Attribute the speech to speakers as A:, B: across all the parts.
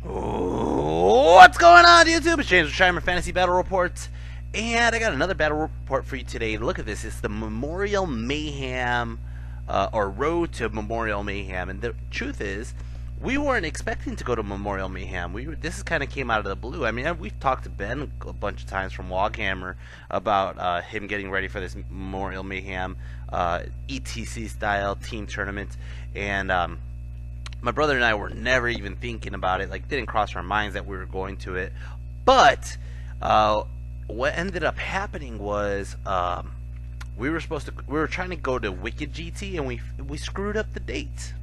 A: What's going on, YouTube? It's James with ChiHammer Fantasy Battle Reports, and I got another battle report for you today. Look at this. It's the Memorial Mayhem, or Road to Memorial Mayhem. And the truth is, we weren't expecting to go to Memorial Mayhem. This kind of came out of the blue. I mean, we've talked to Ben a bunch of times from CHiHammer about him getting ready for this Memorial Mayhem ETC style team tournament, and my brother and I were never even thinking about it. Like, didn't cross our minds that we were going to it. But what ended up happening was we were trying to go to Wicked GT, and we screwed up the dates.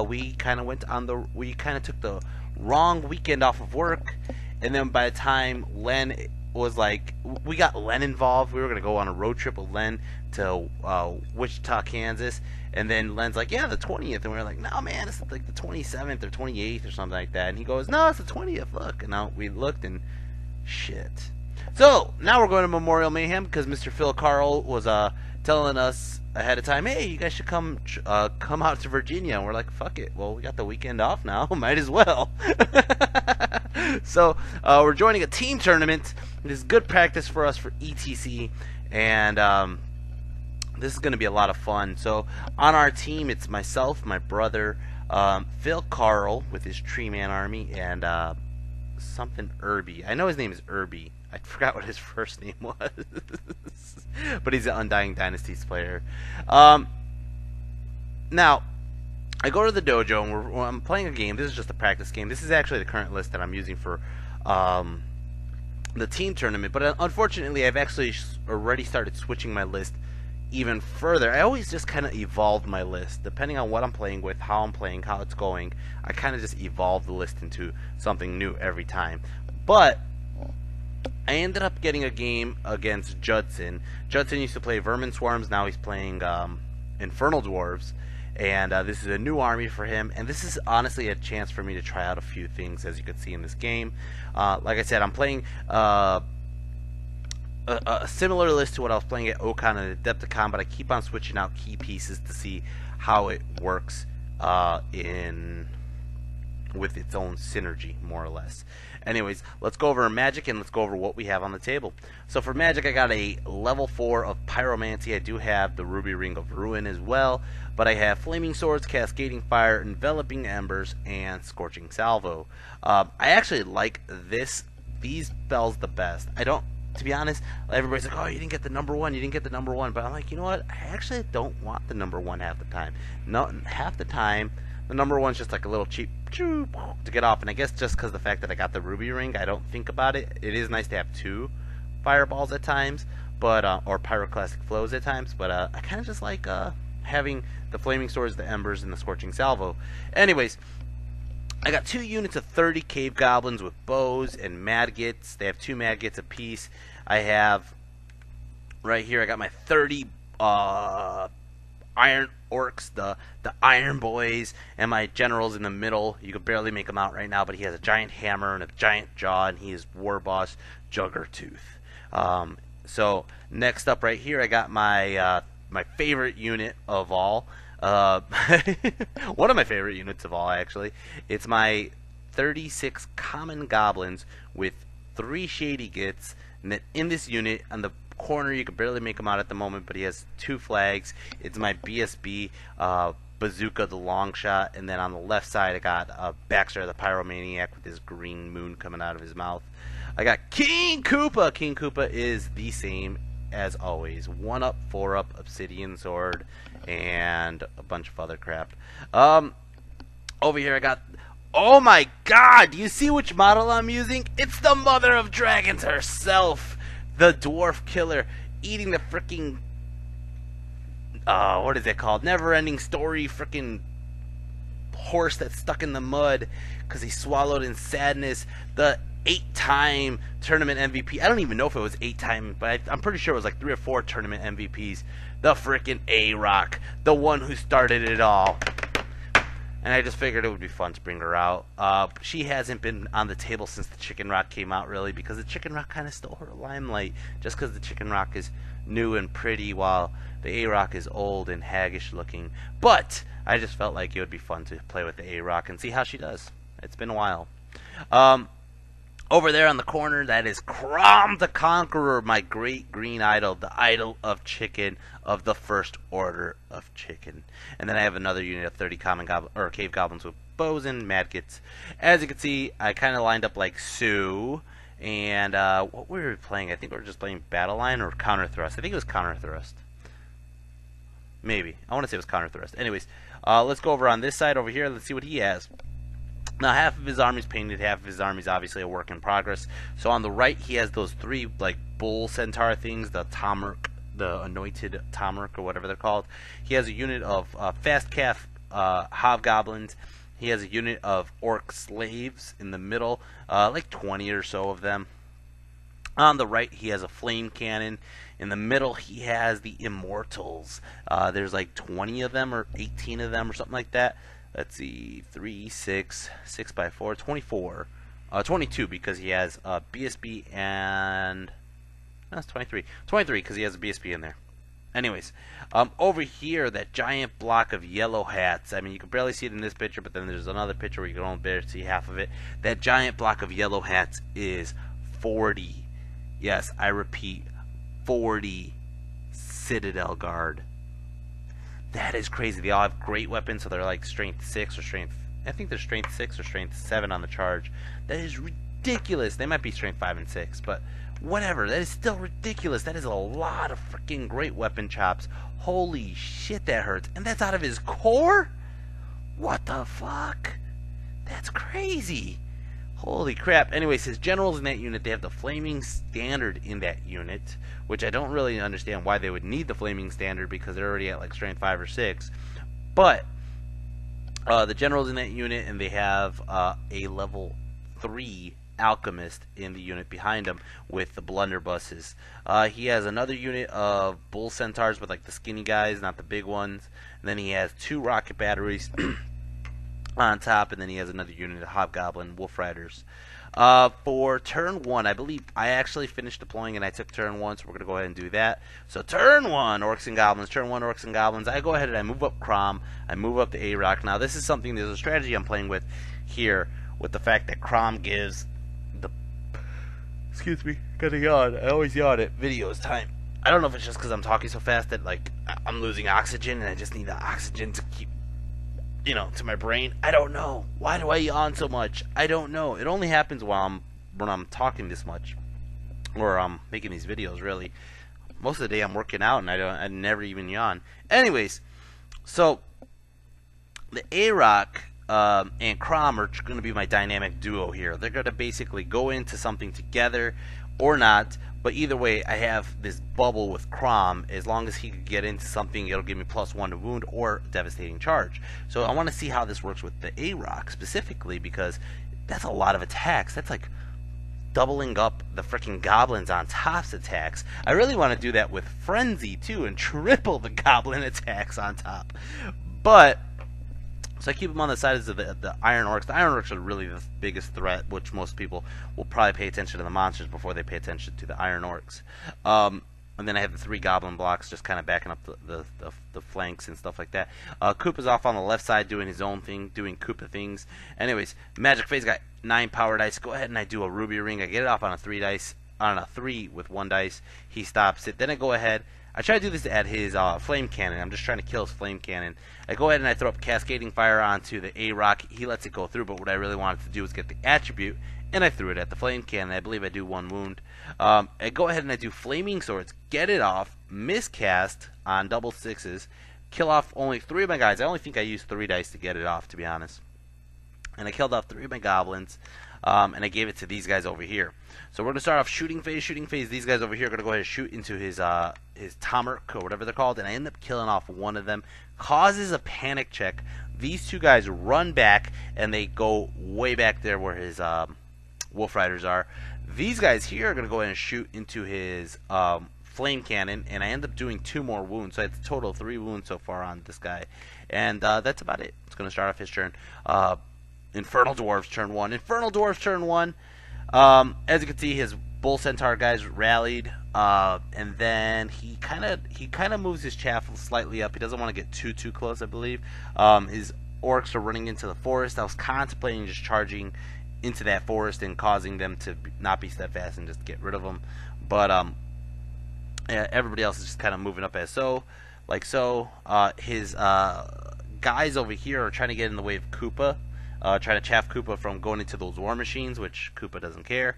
A: We kind of took the wrong weekend off of work, and then by the time Len was like, we got Len involved. We were gonna go on a road trip with Len to Wichita, Kansas, and then Len's like, yeah, the 20th, and we were like, no man, it's like the 27th or 28th or something like that, and he goes, no, it's the 20th. Look, and now we looked, and shit. So now we're going to Memorial Mayhem because Mr. Phil Carl was telling us ahead of time, hey, you guys should come out to Virginia, and we're like, fuck it, well, we got the weekend off now, might as well. So we're joining a team tournament. It is good practice for us for ETC, and this is going to be a lot of fun. So on our team, it's myself, my brother, Phil Carl with his Tree Man Army, and something Irby. I know his name is Irby. I forgot what his first name was. But he's an Undying Dynasties player. Now, I go to the dojo, and I'm playing a game. This is just a practice game. This is actually the current list that I'm using for the team tournament. But unfortunately, I've actually already started switching my list even further. I always just kind of evolve my list. Depending on what I'm playing with, how I'm playing, how it's going, I kind of just evolve the list into something new every time. But I ended up getting a game against Judson. Judson used to play Vermin Swarms, now he's playing Infernal Dwarves, and this is a new army for him, and this is honestly a chance for me to try out a few things, as you can see in this game. Like I said, I'm playing a similar list to what I was playing at Ocon and Adepticon, but I keep on switching out key pieces to see how it works with its own synergy, more or less. Anyways, let's go over magic and let's go over what we have on the table. So for magic, I got a level 4 of Pyromancy. I do have the Ruby Ring of Ruin as well, but I have Flaming Swords, Cascading Fire, Enveloping Embers, and Scorching Salvo. I actually like these spells the best. I don't, to be honest, everybody's like, oh, you didn't get the number 1, you didn't get the number 1, but I'm like, you know what, I actually don't want the number 1 half the time. No, half the time, the number 1's just like a little cheap to get off, and I guess just because the fact that I got the Ruby Ring, I don't think about it. It is nice to have 2 fireballs at times, but or Pyroclastic Flows at times, but I kind of just like having the Flaming Swords, the Embers, and the Scorching Salvo. Anyways, I got 2 units of 30 Cave Goblins with bows and Madgets. They have 2 Madgets apiece. I have, right here, I got my 30 Iron Orcs, the Iron Boys, and my generals in the middle. You can barely make him out right now, but he has a giant hammer and a giant jaw, and he is War Boss Juggertooth. So next up right here, I got my my favorite unit of all. One of my favorite units of all, actually. It's my 36 Common Goblins with 3 Shady Gits, and then in this unit, on the corner, you can barely make him out at the moment, but he has 2 flags. It's my BSB Bazooka, the long shot, and then on the left side I got Baxter the Pyromaniac with his green moon coming out of his mouth. I got King Koopa. King Koopa is the same as always. 1-up, 4-up, Obsidian Sword, and a bunch of other crap. Over here I got, oh my god, do you see which model I'm using? It's the Mother of Dragons herself, the Dwarf Killer, eating the freaking what is it called? Never-ending story freaking horse that's stuck in the mud because he swallowed in sadness. The 8-time tournament MVP. I don't even know if it was 8-time, but I'm pretty sure it was like 3 or 4 tournament MVPs. The freaking A-Rock, the one who started it all. And I just figured it would be fun to bring her out. She hasn't been on the table since the Chicken Rock came out, really, because the Chicken Rock kind of stole her limelight. Just because the Chicken Rock is new and pretty, while the A-Rock is old and haggish looking. But I just felt like it would be fun to play with the A-Rock and see how she does. It's been a while. Over there on the corner, that is Crom the Conqueror, my great green idol, the idol of chicken of the First Order of Chicken. And then I have another unit of 30 common cave goblins with bows and madkits. As you can see, I kind of lined up like Sue. And what were we playing? I think we were just playing Battle Line or Counter Thrust. I think it was Counter Thrust. Maybe. I want to say it was Counter Thrust. Anyways, let's go over on this side over here. Let's see what he has. Now, half of his army's painted, half of his army's obviously a work in progress. So on the right, he has those three like bull centaur things, the Tomurk, the anointed Tomurk, or whatever they're called. He has a unit of fast calf hobgoblins. He has a unit of orc slaves in the middle, like 20 or so of them. On the right, he has a flame cannon. In the middle, he has the immortals. There's like 20 of them or 18 of them or something like that. Let's see, 3, 6, 6 by 4, 24. 22 because he has BSB and... That's 23. 23 because he has a BSB in there. Anyways, over here, that giant block of yellow hats. I mean, you can barely see it in this picture, but then there's another picture where you can only barely see half of it. That giant block of yellow hats is 40. Yes, I repeat, 40 Citadel Guard. That is crazy. They all have great weapons, so they're like strength 6 or strength... I think they're strength 6 or strength 7 on the charge. That is ridiculous. They might be strength 5 and 6, but whatever. That is still ridiculous. That is a lot of freaking great weapon chops. Holy shit, that hurts. And that's out of his core? What the fuck? That's crazy. Holy crap. Anyways, his generals in that unit, they have the Flaming Standard in that unit, which I don't really understand why they would need the Flaming Standard because they're already at like strength 5 or 6. But the generals in that unit, and they have a level 3 alchemist in the unit behind him with the blunderbusses. He has another unit of bull centaurs with like the skinny guys, not the big ones. And then he has 2 rocket batteries on top, and then he has another unit of hobgoblin wolf riders. For turn 1, I believe I actually finished deploying and I took turn 1, so we're going to go ahead and do that. So turn 1, Orcs and Goblins. Turn 1, Orcs and Goblins. I go ahead and I move up Crom. I move up the A-Rock. Now this is something, there's a strategy I'm playing with here, with the fact that Crom gives the... Excuse me, gotta yawn. I always yawn at videos time. I don't know if it's just because I'm talking so fast that like I'm losing oxygen and I just need the oxygen to keep, you know, to my brain. I don't know. Why do I yawn so much? I don't know. It only happens when I'm talking this much, or I'm making these videos. Really, most of the day I'm working out and I never even yawn. Anyways, so the A-Rock and Crom are going to be my dynamic duo here. They're going to basically go into something together or not. But either way, I have this bubble with Crom. As long as he could get into something, it'll give me +1 to wound or devastating charge. So I want to see how this works with the A-Rock specifically, because that's a lot of attacks. That's like doubling up the freaking goblins on top's attacks. I really want to do that with Frenzy too and triple the goblin attacks on top. But so I keep them on the sides of the Iron Orcs. The Iron Orcs are really the biggest threat, which most people will probably pay attention to the monsters before they pay attention to the Iron Orcs. And then I have the 3 goblin blocks just kind of backing up the flanks and stuff like that. Koopa's off on the left side doing his own thing, doing Koopa things. Anyways, Magic Phase got 9 power dice. Go ahead and I do a Ruby Ring. I get it off on a 3 dice, on a 3 with 1 dice. He stops it. Then I go ahead. I try to do this at his flame cannon. I'm just trying to kill his flame cannon. I go ahead and I throw up Cascading Fire onto the A-Rock. He lets it go through, but what I really wanted to do was get the attribute, and I threw it at the flame cannon. I believe I do 1 wound. I go ahead and I do Flaming Swords, get it off, miscast on double 6s, kill off only 3 of my guys. I only think I used 3 dice to get it off, to be honest. And I killed off 3 of my goblins, and I gave it to these guys over here. So we're going to start off shooting phase, shooting phase. These guys over here are going to go ahead and shoot into his Tomurk, or whatever they're called, and I end up killing off 1 of them. Causes a panic check. These 2 guys run back, and they go way back there where his Wolf Riders are. These guys here are going to go ahead and shoot into his flame cannon, and I end up doing 2 more wounds. So it's a total of 3 wounds so far on this guy. And that's about it. It's going to start off his turn. Infernal Dwarves turn 1. Infernal Dwarves turn 1. As you can see, his Bull Centaur guys rallied, and then he kind of moves his chaff slightly up. He doesn't want to get too close, I believe. His orcs are running into the forest. I was contemplating just charging into that forest and causing them to not be steadfast and just get rid of them. But yeah, everybody else is just kind of moving up as so, like so. His guys over here are trying to get in the way of Koopa. Trying to chaff Koopa from going into those war machines, which Koopa doesn't care.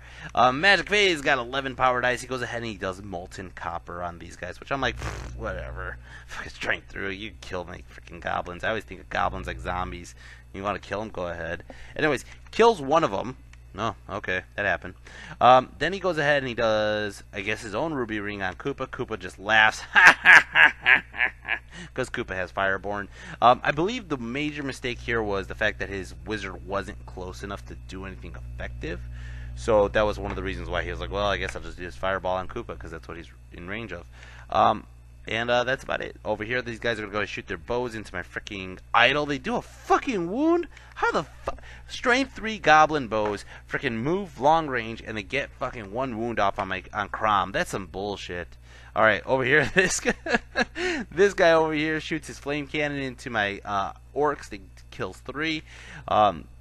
A: Magic Phase got 11 power dice. He goes ahead and he does molten copper on these guys, which I'm like, whatever. Fucking strength through. You kill my freaking goblins. I always think of goblins like zombies. You want to kill them? Go ahead. Anyways, kills one of them. Oh, okay, that happened. Then he goes ahead and he does, I guess, his own ruby ring on Koopa. Koopa just laughs. Because Koopa has Fireborn. I believe the major mistake here was the fact that his wizard wasn't close enough to do anything effective. So that was one of the reasons why he was like, well, I guess I'll just do his Fireball on Koopa because that's what he's in range of. And that's about it. Over here, these guys are going to go shoot their bows into my freaking idol. They do a fucking wound? How the fuck? Strength 3 goblin bows freaking move long range and they get fucking 1 wound off on Crom. That's some bullshit. Alright, over here, this guy over here shoots his flame cannon into my orcs. They kills 3.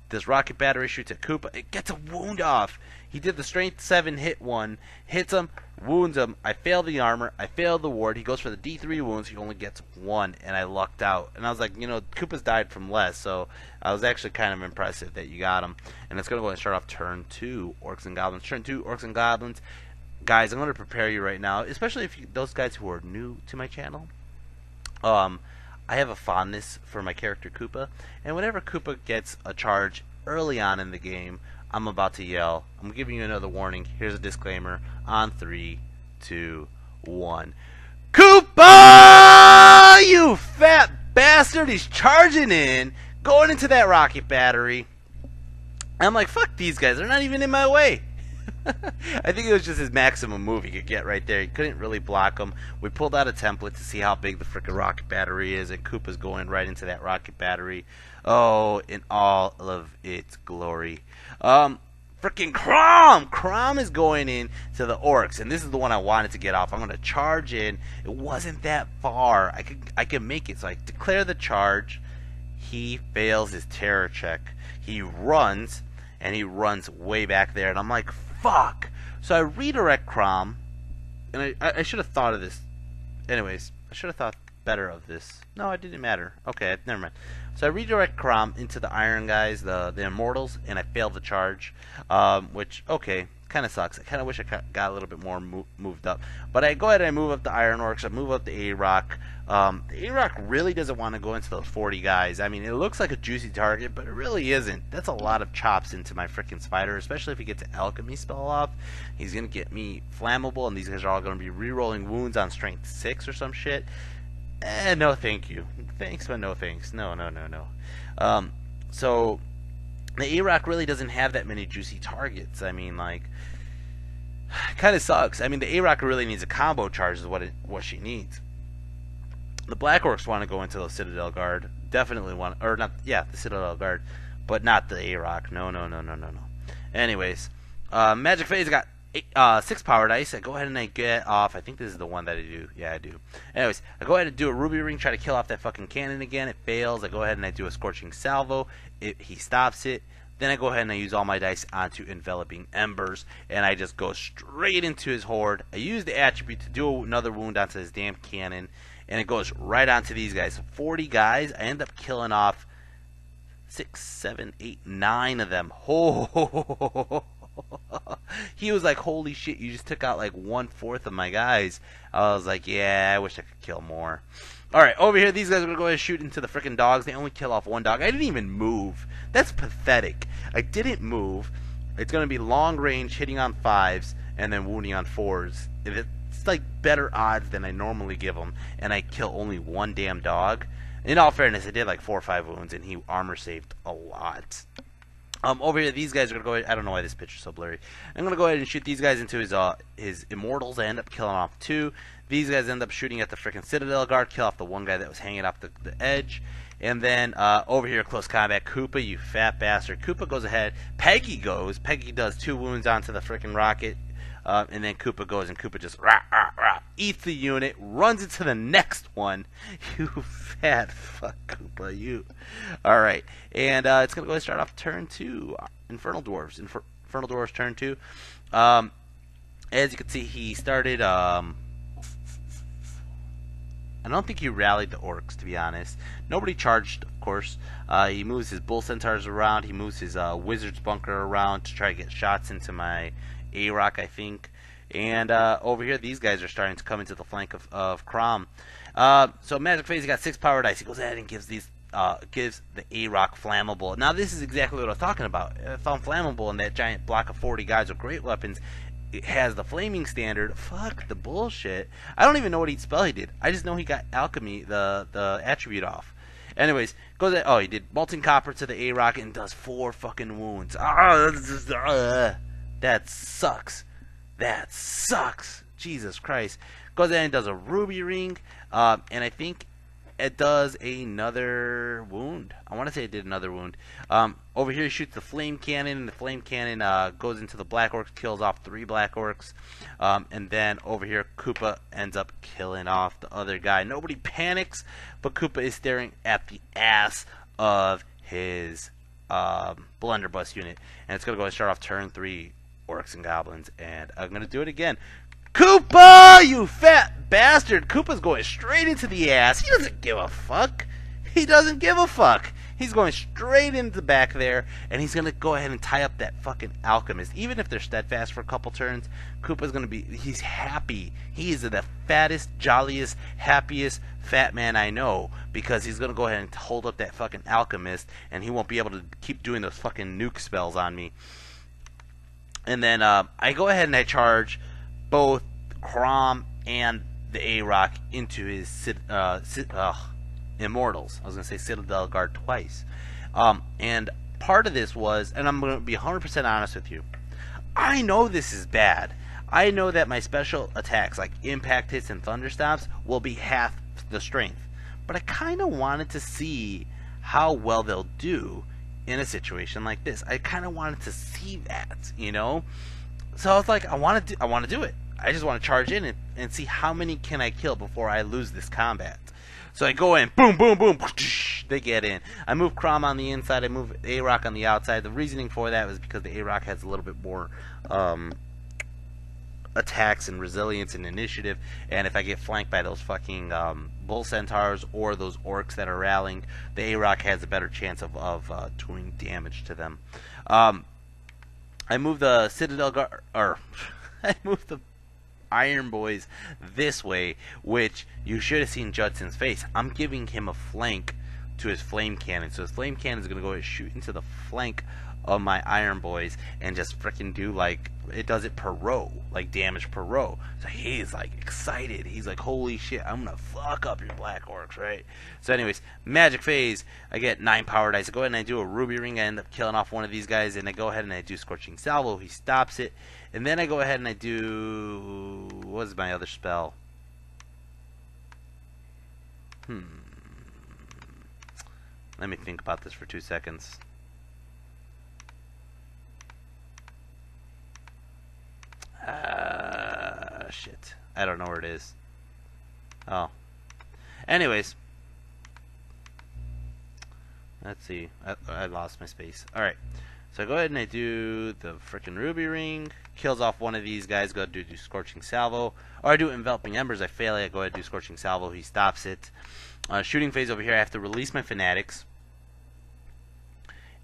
A: This rocket battery shoots at Koopa. It gets a wound off. He did the strength 7 hit one, hits him, wounds him. I fail the armor. I fail the ward. He goes for the D3 wounds. He only gets 1, and I lucked out. And I was like, you know, Koopa's died from less, so I was actually kind of impressive that you got him. And it's going to go and start off turn 2, Orcs and Goblins. Turn 2, Orcs and Goblins. Guys, I'm going to prepare you right now, especially if those guys who are new to my channel. I have a fondness for my character Koopa, and whenever Koopa gets a charge early on in the game, I'm about to yell. I'm giving you another warning. Here's a disclaimer. On 3, 2, 1. Koopa! You fat bastard! He's charging in, going into that rocket battery. I'm like, fuck these guys. They're not even in my way. I think it was just his maximum move he could get right there. He couldn't really block him. We pulled out a template to see how big the frickin' rocket battery is, and Koopa's going right into that rocket battery. Oh, in all of its glory. Frickin' Crom! Crom is going in to the orcs, and this is the one I wanted to get off. I'm going to charge in. It wasn't that far. I could make it, so I declare the charge. He fails his terror check. He runs, and he runs way back there, and I'm like, fuck. So I redirect Crom, and I should have thought of this. Anyways, I should have thought better of this. No, it didn't matter. Okay, never mind. So I redirect Crom into the iron guys, the immortals, and I fail the charge, which, okay, kind of sucks. I kind of wish I got a little bit more moved up. But I go ahead and I move up the iron orcs. I move up the A-Rock. The A-Rock really doesn't want to go into those 40 guys. I mean, it looks like a juicy target, but it really isn't. That's a lot of chops into my freaking spider, especially if he gets an alchemy spell off. He's going to get me flammable, and these guys are all going to be re-rolling wounds on strength 6 or some shit. No thank you. Thanks, but no thanks. No. So the A-Rock really doesn't have that many juicy targets. I mean, like, kind of sucks. I mean, the A-Rock really needs a combo charge is what she needs. The Black Orcs want to go into the Citadel Guard. Definitely want, or not, yeah, the Citadel Guard, but not the A-Rock. No. Anyways, Magic Phase got 6 power dice. I go ahead and I get off. I think this is the one that I do. Yeah, I do. Anyways, I go ahead and do a Ruby Ring, try to kill off that fucking cannon again. It fails. I go ahead and I do a Scorching Salvo. He stops it. Then I go ahead and I use all my dice onto Enveloping Embers, and I just go straight into his horde. I use the attribute to do another wound onto his damn cannon, and it goes right onto these guys. 40 guys. I end up killing off 6, 7, 8, 9 of them. Oh, he was like, holy shit, you just took out like 1/4 of my guys. I was like, yeah, I wish I could kill more. Alright, over here, these guys are going to go ahead and shoot into the freaking dogs. They only kill off 1 dog. I didn't even move. That's pathetic. I didn't move. It's going to be long range, hitting on 5s, and then wounding on 4s. It's like better odds than I normally give them, and I kill only 1 damn dog. In all fairness, I did like 4 or 5 wounds, and he armor saved a lot. Over here, these guys are going to go ahead. I don't know why this picture's so blurry. I'm going to go ahead and shoot these guys into his immortals. I end up killing off 2. These guys end up shooting at the freaking Citadel Guard, kill off the 1 guy that was hanging off the edge. And then over here, close combat, Koopa, you fat bastard. Koopa goes ahead. Peggy goes. Peggy does 2 wounds onto the freaking rocket. And then Koopa goes, and Koopa just eats the unit, runs into the next one. You fat fuck, Koopa, you. Alright, and it's going to go ahead and start off turn 2. Infernal Dwarves. Infernal Dwarves turn 2. As you can see, he started... I don't think he rallied the Orcs, to be honest. Nobody charged, of course. He moves his Bull Centaurs around. He moves his Wizard's Bunker around to try to get shots into my A-Rock, I think. And over here, these guys are starting to come into the flank of Crom. So Magic Phase, he got 6 power dice. He goes ahead and gives these gives the A-Rock flammable. Now, this is exactly what I was talking about. If I'm flammable in that giant block of 40 guys with great weapons, it has the flaming standard. Fuck the bullshit. I don't even know what spell he did. I just know he got alchemy, the attribute off. Anyways, goes at, oh, he did molten copper to the A-Rock and does 4 fucking wounds. That sucks. That sucks. Jesus Christ. Goes ahead and does a ruby ring, and I think it does another wound. I want to say it did another wound. Over here, he shoots the flame cannon, and the flame cannon goes into the black orcs, kills off 3 black orcs. And then over here, Koopa ends up killing off the other guy. Nobody panics, but Koopa is staring at the ass of his blunderbuss unit. And it's going to go and start off turn 3, Orcs and Goblins. And I'm going to do it again. Koopa, you fat bastard! Koopa's going straight into the ass. He doesn't give a fuck. He doesn't give a fuck. He's going straight into the back there, and he's going to go ahead and tie up that fucking alchemist. Even if they're steadfast for a couple turns, Koopa's going to be, he's happy. He is the fattest, jolliest, happiest fat man I know, because he's going to go ahead and hold up that fucking alchemist, and he won't be able to keep doing those fucking nuke spells on me. And then I go ahead and I charge both Crom and the A-Rock into his Immortals. I was going to say Citadel Guard twice. And part of this was, and I'm going to be 100% honest with you, I know this is bad. I know that my special attacks, like Impact Hits and Thunderstomps, will be half the strength. But I kind of wanted to see how well they'll do in a situation like this. I kind of wanted to see that, you know? So I was like, I want to do it. I just want to charge in and see how many can I kill before I lose this combat. So I go in, boom, boom, boom, they get in. I move Crom on the inside, I move A-Rock on the outside. The reasoning for that was because the A-Rock has a little bit more attacks and resilience and initiative, and if I get flanked by those fucking Bull Centaurs or those Orcs that are rallying, the A-Rock has a better chance of doing damage to them. I move the Citadel Guard, or I move the Iron Boys this way, which you should have seen Judson's face. I'm giving him a flank to his flame cannon, so his flame cannon is going to go and shoot into the flank of my Iron Boys and just freaking do, like, it does it per row, like damage per row. So he's like excited. He's like, holy shit, I'm gonna fuck up your black orcs, right? So anyways, magic phase, I get 9 power dice. I go ahead and I do a ruby ring. I end up killing off one of these guys, and I go ahead and I do scorching salvo. He stops it, and then I go ahead and I do, what is my other spell? Let me think about this for 2 seconds. Shit. I don't know where it is. Oh. Anyways. Let's see. I lost my space. Alright. So I go ahead and I do the frickin' ruby ring. Kills off one of these guys. Go ahead and do scorching salvo. Or I do enveloping embers. I fail it. I go ahead and do scorching salvo. He stops it. Shooting phase over here. I have to release my fanatics.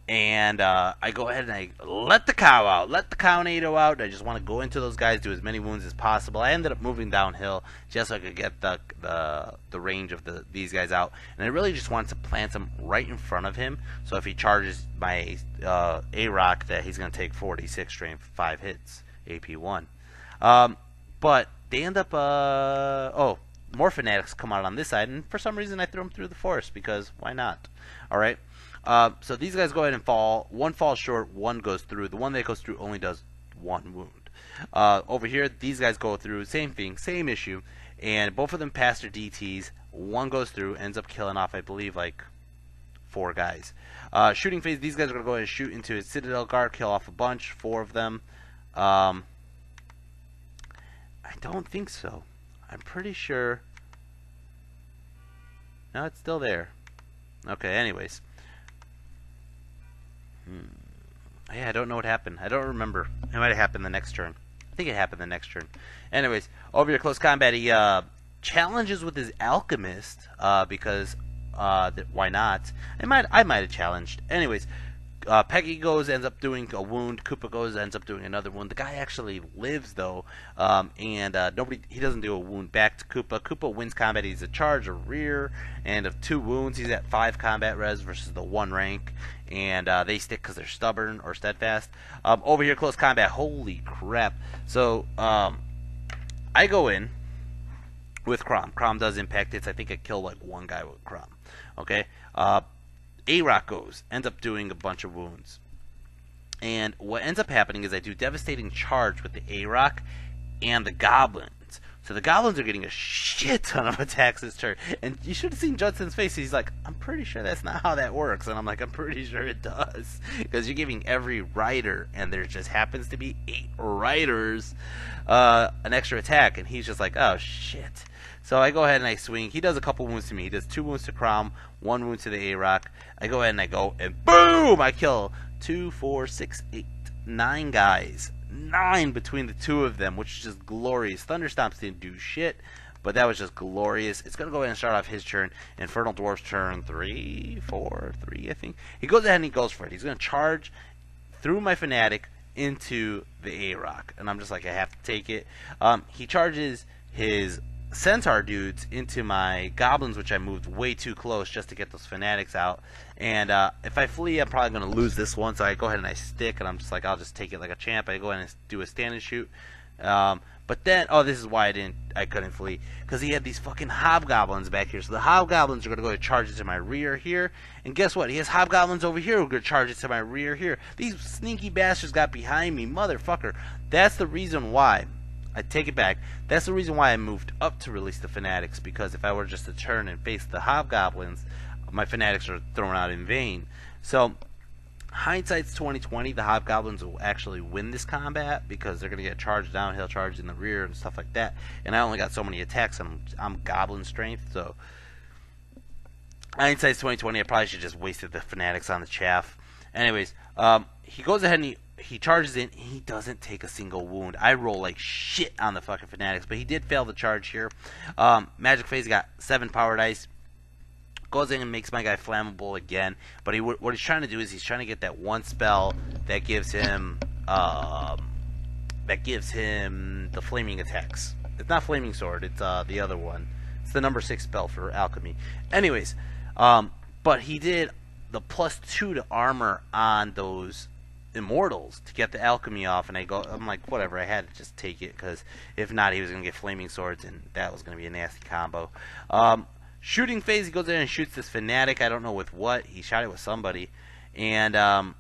A: And I go ahead and I let the cow out, let the cownado out. I just want to go into those guys, do as many wounds as possible. I ended up moving downhill just so I could get the range of these guys out. And I really just wanted to plant them right in front of him. So if he charges my A-Rock, that he's going to take 46 strength, 5 hits, AP 1. But they end up, oh, more fanatics come out on this side. And for some reason I threw them through the forest because why not? Alright. So these guys go ahead and fall. One falls short, one goes through. The one that goes through only does 1 wound. Over here, these guys go through. Same thing, same issue. And both of them pass their DTs. One goes through, ends up killing off, I believe, like 4 guys. Shooting phase, these guys are going to go ahead and shoot into his Citadel Guard, kill off a bunch, 4 of them. I don't think so. I'm pretty sure. No, it's still there. Okay, anyways. Yeah, I don't know what happened. I don't remember. It might have happened the next turn. I think it happened the next turn. Anyways, over here, close combat, he challenges with his alchemist because why not? I might have challenged. Anyways, Peggy ends up doing a wound. Koopa ends up doing another wound. The guy actually lives though, and he doesn't do a wound back to Koopa. Koopa wins combat. He's a charge, a rear, and of 2 wounds, he's at 5 combat res versus the 1 rank. And they stick because they're stubborn or steadfast. Over here, close combat. Holy crap! So I go in with Crom. Crom does impact hits. I think I kill like 1 guy with Crom. Okay. A-Rock ends up doing a bunch of wounds. And what ends up happening is I do devastating charge with the A-Rock and the Goblins. So the Goblins are getting a shit ton of attacks this turn. And you should have seen Judson's face. He's like, I'm pretty sure that's not how that works. And I'm like, I'm pretty sure it does. Because you're giving every rider, and there just happens to be 8 riders, an extra attack. And he's just like, oh, shit. So I go ahead and I swing. He does a couple wounds to me. He does 2 wounds to Crom, 1 wound to the A-Rock. I go ahead and I go, and boom! I kill 2, 4, 6, 8, 9 guys. 9 between the 2 of them, which is just glorious. Thunderstomps didn't do shit, but that was just glorious. It's going to go ahead and start off his turn. Infernal Dwarfs turn 3, 4, 3, I think. He goes ahead and he goes for it. He's going to charge through my Fanatic into the A-Rock. And I'm just like, I have to take it. He charges his Centaur dudes into my Goblins, which I moved way too close just to get those Fanatics out. And if I flee, I'm probably going to lose this one, so I go ahead and I stick, and I'm just like, I'll just take it like a champ. I go ahead and do a stand and shoot. But then, oh, this is why I couldn't flee, because he had these fucking Hobgoblins back here. So the Hobgoblins are going to go to charge into my rear here. And guess what? He has Hobgoblins over here who are going to charge into my rear here. These sneaky bastards got behind me, motherfucker. That's the reason why. I take it back. That's the reason why I moved up to release the Fanatics, because if I were just to turn and face the Hobgoblins, my Fanatics are thrown out in vain. So, hindsight's 2020. The Hobgoblins will actually win this combat because they're going to get charged downhill, charged in the rear, and stuff like that. And I only got so many attacks. I'm Goblin strength, so hindsight's 2020. I probably should just wasted the Fanatics on the chaff. Anyways, he goes ahead and he charges in. He doesn't take a single wound. I roll like shit on the fucking Fanatics, but he did fail the charge here. Magic Phase got 7 power dice. Goes in and makes my guy flammable again. But what he's trying to do is he's trying to get that one spell that gives him the flaming attacks. It's not Flaming Sword. It's the other one. It's the number 6 spell for alchemy. Anyways, but he did the +2 to armor on those Immortals to get the alchemy off, and I'm like, whatever, I had to just take it, because if not, he was going to get Flaming Swords, and that was going to be a nasty combo. Shooting phase, he goes in and shoots this Fanatic. I don't know with what. He shot it with somebody. And yeah,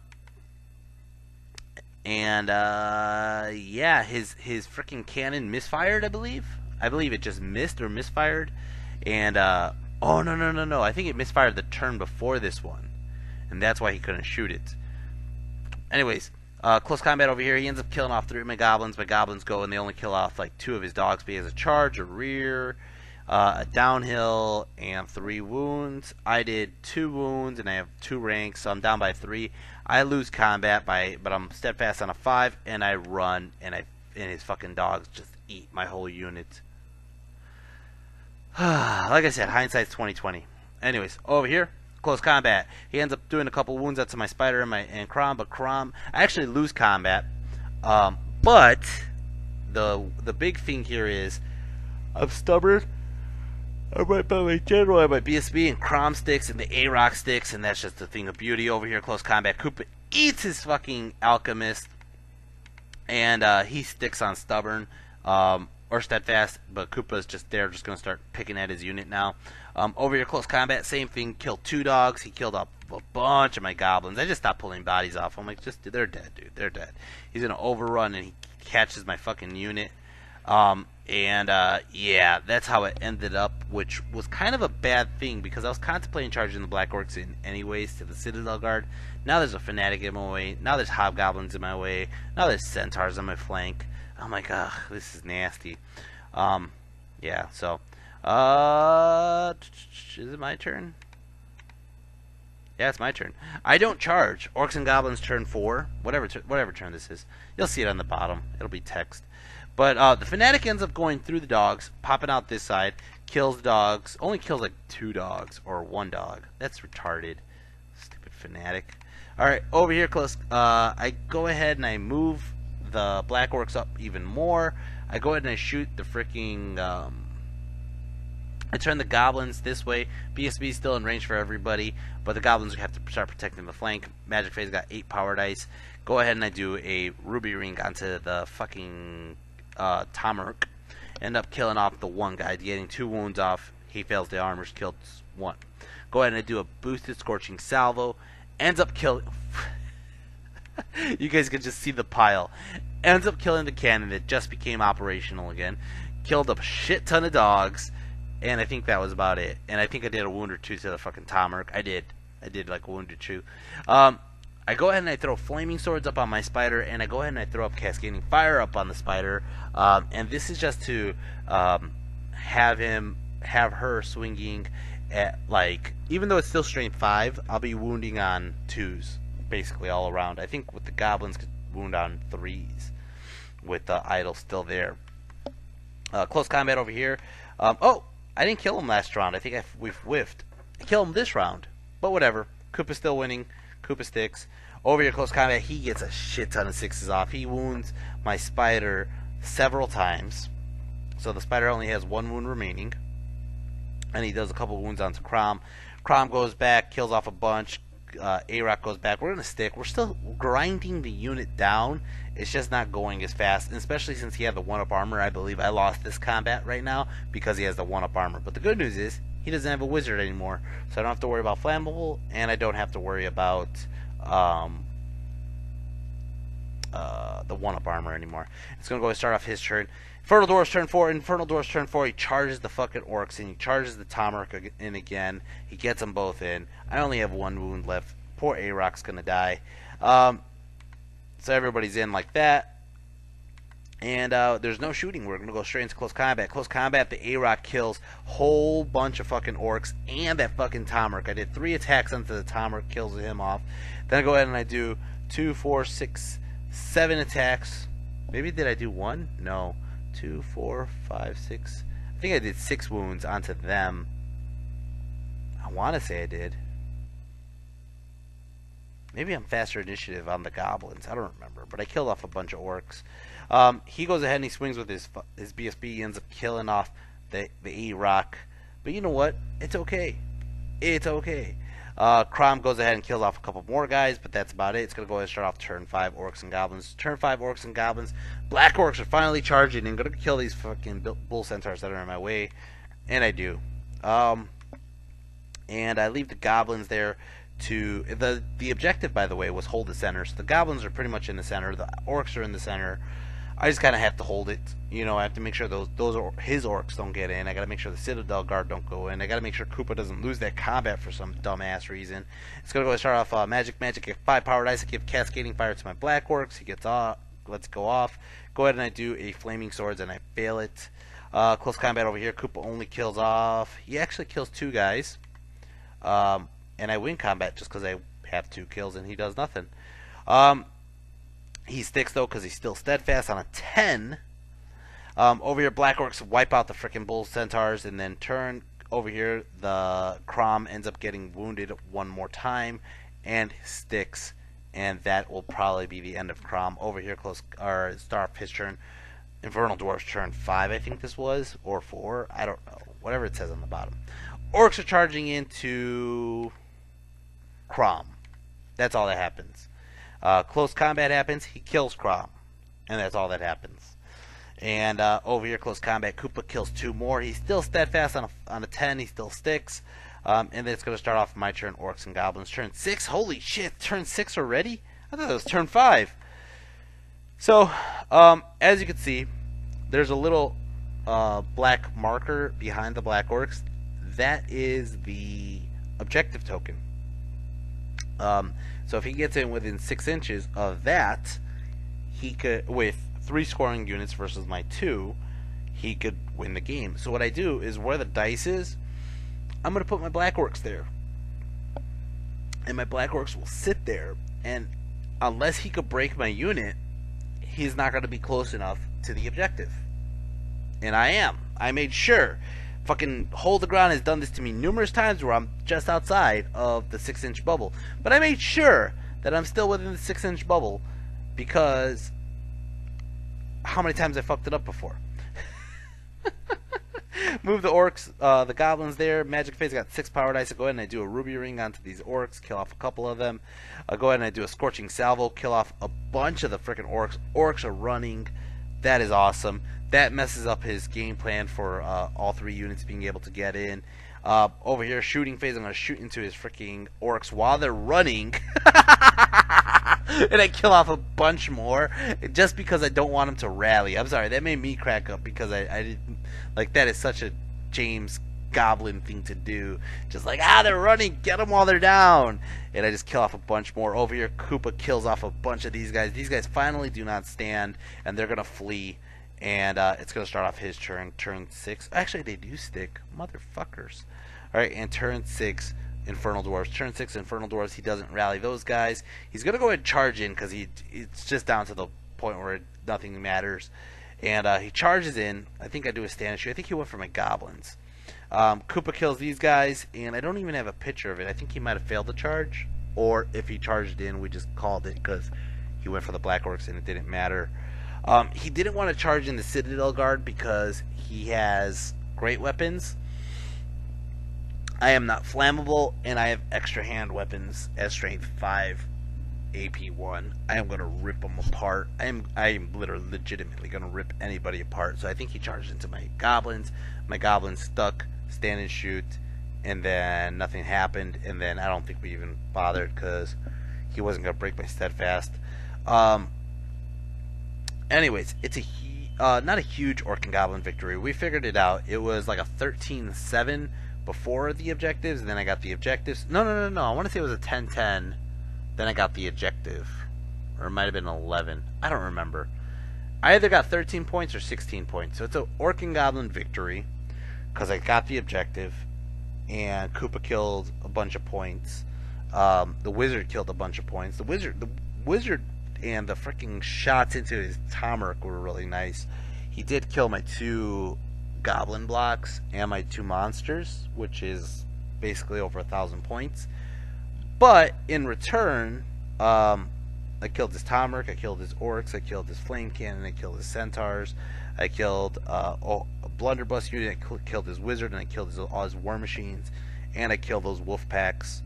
A: his freaking cannon misfired, I believe. I believe it just missed or misfired. And, oh, no. I think it misfired the turn before this one. And that's why he couldn't shoot it. Anyways, close combat over here. He ends up killing off 3 of my Goblins. My Goblins go and they only kill off like 2 of his dogs, but he has a charge, a rear, a downhill, and 3 wounds. I did 2 wounds, and I have 2 ranks, so I'm down by 3. I lose combat but I'm steadfast on a 5, and I run, and his fucking dogs just eat my whole unit. Like I said, hindsight's 2020. Anyways, over here, close combat. He ends up doing a couple wounds out to my Spider and Crom, but Crom, I actually lose combat. But the big thing here is I'm stubborn. I might buy my general, I might BSB, and Crom sticks, and the A-Rock sticks, and that's just a thing of beauty. Over here, close combat. Koopa eats his fucking alchemist, and he sticks on stubborn or steadfast, but Koopa's just there, just gonna start picking at his unit now. Over here, close combat, same thing. Killed 2 dogs. He killed up a bunch of my Goblins. I just stopped pulling bodies off. I'm like, they're dead, dude. They're dead. He's gonna overrun, and he catches my fucking unit. Yeah, that's how it ended up, which was kind of a bad thing, because I was contemplating charging the Black Orcs in anyways to the Citadel Guard. Now there's a Fanatic in my way. Now there's Hobgoblins in my way. Now there's Centaurs on my flank. I'm like, ugh, this is nasty. Yeah, so, is it my turn? Yeah, it's my turn. I don't charge. Orcs and Goblins turn 4. Whatever turn this is. You'll see it on the bottom. It'll be text. But the Fanatic ends up going through the dogs, popping out this side, kills the dogs. Only kills like 2 dogs or 1 dog. That's retarded. Stupid Fanatic. Alright, over here close. I go ahead and I move the Black Orcs up even more. I go ahead and I shoot the freaking... I turn the Goblins this way. BSB is still in range for everybody, but the Goblins have to start protecting the flank. Magic Phase got 8 power dice. Go ahead and I do a Ruby Ring onto the fucking Tomahawk. End up killing off the one guy, getting 2 wounds off. He fails the armors, killed 1. Go ahead and I do a Boosted Scorching Salvo. Ends up killing... You guys can just see the pile. Ends up killing the cannon that just became operational again. Killed a shit ton of dogs. And I think that was about it. And I think I did a wound or 2 to the fucking Tomahawk. I did like a wound or 2. I go ahead and I throw Flaming Swords up on my Spider. And I go ahead and I throw up Cascading Fire up on the Spider. And this is just to have her swinging at, like, even though it's still strength 5, I'll be wounding on 2s. Basically all around. I think with the Goblins could wound on 3s. With the idol still there. Close combat over here. Oh! I didn't kill him last round. I think we've whiffed. I killed him this round. But whatever. Koopa's still winning. Koopa sticks. Over here, close combat, he gets a shit ton of 6s off. He wounds my Spider several times. So the Spider only has 1 wound remaining. And he does a couple wounds onto Crom. Crom goes back, kills off a bunch. A-Rock goes back. We're going to stick. We're still grinding the unit down. It's just not going as fast, and especially since he had the 1-up armor. I believe I lost this combat right now because he has the 1-up armor. But the good news is he doesn't have a wizard anymore, so I don't have to worry about flammable, and I don't have to worry about the 1-up armor anymore. It's going to go and start off his turn. Infernal Dwarves turn 4. Infernal Dwarves turn 4. He charges the fucking Orcs and he charges the Tomahawk in again. He gets them both in. I only have 1 wound left. Poor A-Rock's going to die. So everybody's in like that. And there's no shooting. We're going to go straight into close combat. Close combat, the A-Rock kills a whole bunch of fucking Orcs and that fucking Tomahawk. I did 3 attacks onto the Tomahawk, kills him off. Then I go ahead and I do 2, 4, 6, 7 attacks. Maybe did I do 1? No. 2, 4, 5, 6. I think I did 6 wounds onto them. I want to say I did. Maybe I'm faster initiative on the Goblins. I don't remember. But I killed off a bunch of Orcs. He goes ahead and he swings with his BSB. He ends up killing off the A-Rock. But you know what? It's okay. It's okay. Crom goes ahead and kills off a couple more guys, but that's about it. It's going to go ahead and start off turn 5 Orcs and Goblins. Turn 5 Orcs and Goblins. Black Orcs are finally charging and going to kill these fucking bull centaurs that are in my way. And I do. And I leave the Goblins there to... The objective, by the way, was hold the center. So the Goblins are pretty much in the center. The Orcs are in the center. I just kind of have to hold it. You know, I have to make sure those his Orcs don't get in. I got to make sure the Citadel Guard don't go in. I got to make sure Koopa doesn't lose that combat for some dumbass reason. It's going to go start off Magic. Get 5 power dice. I give Cascading Fire to my Black Orcs. He gets off. Let's go off. Go ahead and I do a Flaming Swords and I fail it. Close combat over here. Koopa only kills off. He actually kills 2 guys. And I win combat just because I have 2 kills and he does nothing. He sticks though because he's still steadfast on a 10. Over here, Black Orcs wipe out the freaking bull centaurs and then turn over here. The Crom ends up getting wounded 1 more time and sticks, and that will probably be the end of Crom. Over here, start off his turn. Infernal Dwarves turn 5, I think this was, or 4. I don't know. Whatever it says on the bottom. Orcs are charging into Crom. That's all that happens. Close combat happens. He kills Crom. And that's all that happens. And over here, close combat, Koopa kills 2 more. He's still steadfast on a 10. He still sticks. And then it's going to start off my turn, Orcs and Goblins. Turn 6. Holy shit, turn 6 already? I thought it was turn 5. So, as you can see, there's a little black marker behind the Black Orcs. That is the objective token. So if he gets in within 6 inches of that, he could, with 3 scoring units versus my 2, he could win the game. So what I do is, where the dice is, I'm going to put my Black Orcs there. And my Black Orcs will sit there, and unless he could break my unit, he's not going to be close enough to the objective. And I am. I made sure. Fucking Hold the Ground has done this to me numerous times where I'm just outside of the 6-inch bubble. But I made sure that I'm still within the 6-inch bubble, because how many times I fucked it up before. Move the Orcs, the Goblins there. Magic phase, I got 6 power dice. I go ahead and I do a Ruby Ring onto these Orcs, kill off a couple of them. I go ahead and I do a Scorching Salvo, kill off a bunch of the frickin' Orcs. Orcs are running. That is awesome. That messes up his game plan for all 3 units being able to get in. Over here, shooting phase, I'm going to shoot into his freaking Orcs while they're running. And I kill off a bunch more just because I don't want him to rally. I'm sorry, that made me crack up because I didn't, like, that is such a James Goblin thing to do. Just like, they're running, get them while they're down. And I just kill off a bunch more. Over here, Koopa kills off a bunch of these guys. These guys finally do not stand, and they're going to flee. And it's going to start off his turn 6. Actually, they do stick. Motherfuckers. Alright, and turn 6, Infernal Dwarves. Turn 6, Infernal Dwarves. He doesn't rally those guys. He's going to go ahead and charge in because it's just down to the point where nothing matters. And he charges in. I think I do a stand issue. I think he went for my Goblins. Koopa kills these guys, and I don't even have a picture of it. I think he might have failed the charge. Or if he charged in, we just called it because he went for the Black Orcs and it didn't matter. He didn't want to charge in the Citadel Guard because he has great weapons. I am not flammable, and I have extra hand weapons at strength 5, AP 1. I am going to rip them apart. I am literally legitimately going to rip anybody apart. So I think he charged into my Goblins. My Goblins stuck, stand and shoot, and then nothing happened. And then I don't think we even bothered because he wasn't going to break my Steadfast. Anyways, it's not a huge Orc and Goblin victory. We figured it out. It was like a 13-7 before the objectives, and then I got the objectives. No. I want to say it was a 10-10. Then I got the objective. Or it might have been 11. I don't remember. I either got 13 points or 16 points. So it's an Orc and Goblin victory because I got the objective, and Koopa killed a bunch of points. The Wizard killed a bunch of points. The Wizard and the freaking shots into his Tomahawk were really nice. He did kill my 2 Goblin blocks and my 2 monsters, which is basically over 1,000 points. But in return, I killed his Tomahawk, I killed his Orcs, I killed his Flame Cannon, I killed his Centaurs, I killed a Blunderbuss unit, I killed his Wizard, and I killed all his War Machines, and I killed those Wolf Packs.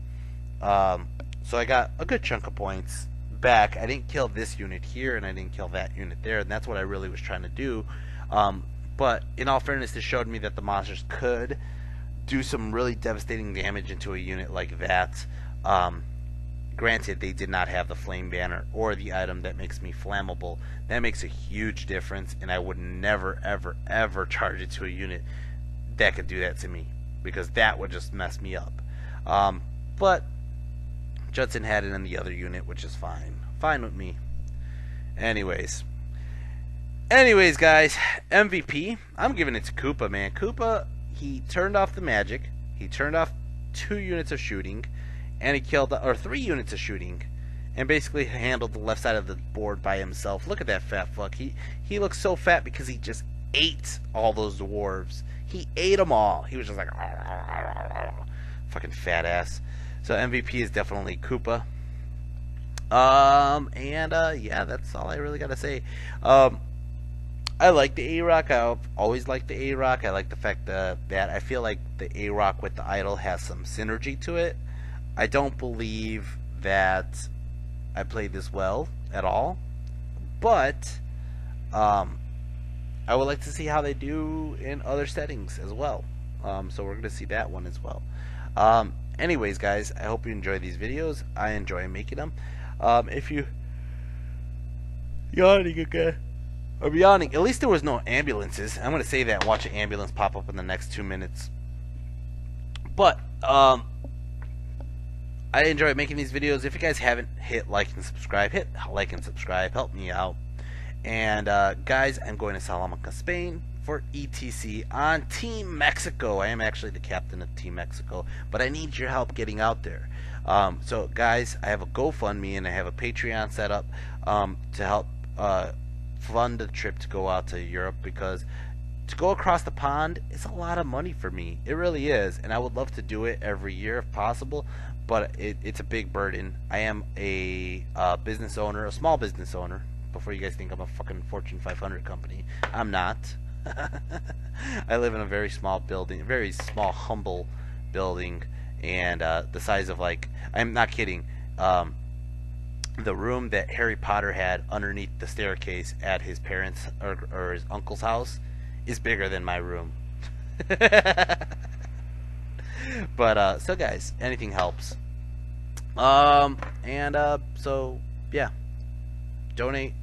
A: So I got a good chunk of points back. I didn't kill this unit here, and I didn't kill that unit there, and that's what I really was trying to do. But in all fairness, this showed me that the monsters could do some really devastating damage into a unit like that. Granted, they did not have the Flame Banner or the item that makes me flammable. That makes a huge difference, and I would never, ever, ever charge it to a unit that could do that to me, because that would just mess me up. But Judson had it in the other unit, which is fine. Fine with me. Anyways, guys, MVP, I'm giving it to Koopa, man. Koopa, he turned off the magic. He turned off 2 units of shooting, and he killed, or 3 units of shooting, and basically handled the left side of the board by himself. Look at that fat fuck. He looks so fat because he just ate all those dwarves. He ate them all. He was just like, fucking fat ass. So MVP is definitely Koopa. Yeah, that's all I really gotta say. I like the A-Rock. I've always liked the A-Rock. I like the fact that I feel like the A-Rock with the idol has some synergy to it. I don't believe that I played this well at all, but I would like to see how they do in other settings as well. So we're going to see that one as well. Anyways, guys, I hope you enjoy these videos. I enjoy making them. If you yawning again, or yawning, at least there was no ambulances. I'm going to say that and watch an ambulance pop up in the next 2 minutes. But I enjoy making these videos. If you guys haven't hit like and subscribe, help me out. And guys, I'm going to Salamanca, Spain for ETC on Team Mexico. I am actually the captain of Team Mexico, but I need your help getting out there. So guys, I have a GoFundMe and I have a Patreon set up to help fund the trip to go out to Europe, because to go across the pond is a lot of money for me. It really is, and I would love to do it every year if possible, but it's a big burden. I am a business owner, a small business owner. Before you guys think I'm a fucking Fortune 500 company, I'm not. I live in a very small building, very small, humble building, and the size of, like, I'm not kidding, the room that Harry Potter had underneath the staircase at his parents' or his uncle's house is bigger than my room. But so guys, anything helps. So yeah, donate.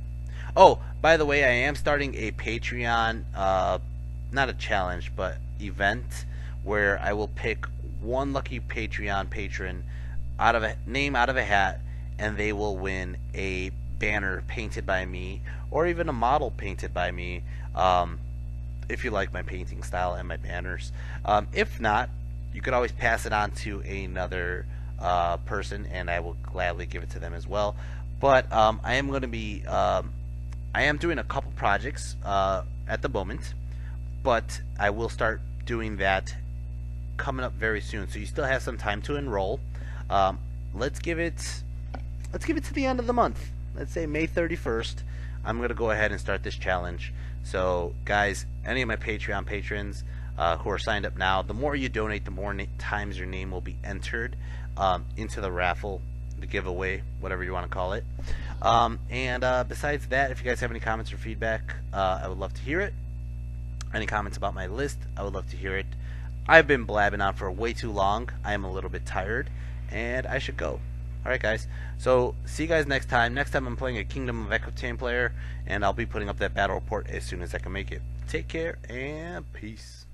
A: Oh, by the way, I am starting a Patreon, not a challenge, but event, where I will pick one lucky Patreon patron out of a hat, and they will win a banner painted by me, or even a model painted by me, if you like my painting style and my banners. If not, you could always pass it on to another person, and I will gladly give it to them as well. But I am going to be I am doing a couple projects at the moment, but I will start doing that coming up very soon. So you still have some time to enroll. Let's give it to the end of the month. Let's say May 31st. I'm gonna go ahead and start this challenge. So guys, any of my Patreon patrons who are signed up now, the more you donate, the more times your name will be entered into the raffle, the giveaway, whatever you want to call it. Besides that, if you guys have any comments or feedback, I would love to hear it. Any comments about my list, I would love to hear it. I've been blabbing on for way too long. I am a little bit tired, and I should go. Alright guys, so see you guys next time. Next time I'm playing a Kingdom of Equitane player, and I'll be putting up that battle report as soon as I can make it. Take care, and peace.